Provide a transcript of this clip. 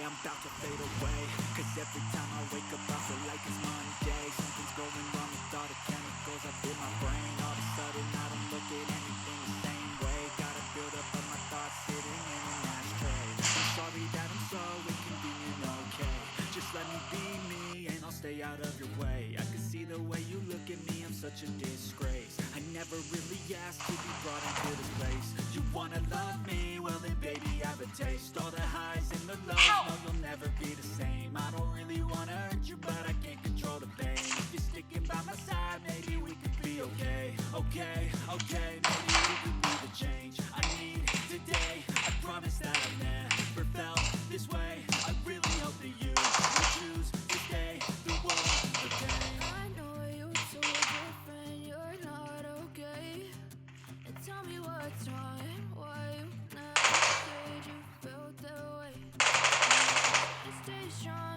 I'm about to fade away. Cause every time I wake up I feel like it's Monday. Something's going wrong with all the chemicals up in my brain. All of a sudden I don't look at anything the same way. Gotta build up of my thoughts sitting in an ashtray. I'm sorry that I'm so inconvenient, okay. Just let me be me and I'll stay out of your way. I can see the way you look at me, I'm such a disgrace. I never really asked to be brought into this place. You wanna love me? Well then baby I have a taste. All the highs and the lows, no you'll never be the same. I don't really wanna hurt you but I can't control the pain. If you're sticking by my side maybe we could be okay. Okay, okay, maybe we could be the change I need today. I promise that I've never felt this way. I really hope that you will choose to stay through all the pain. I know you told your friend you're not okay, and tell me what's wrong and why you never said you felt that way. Just stay strong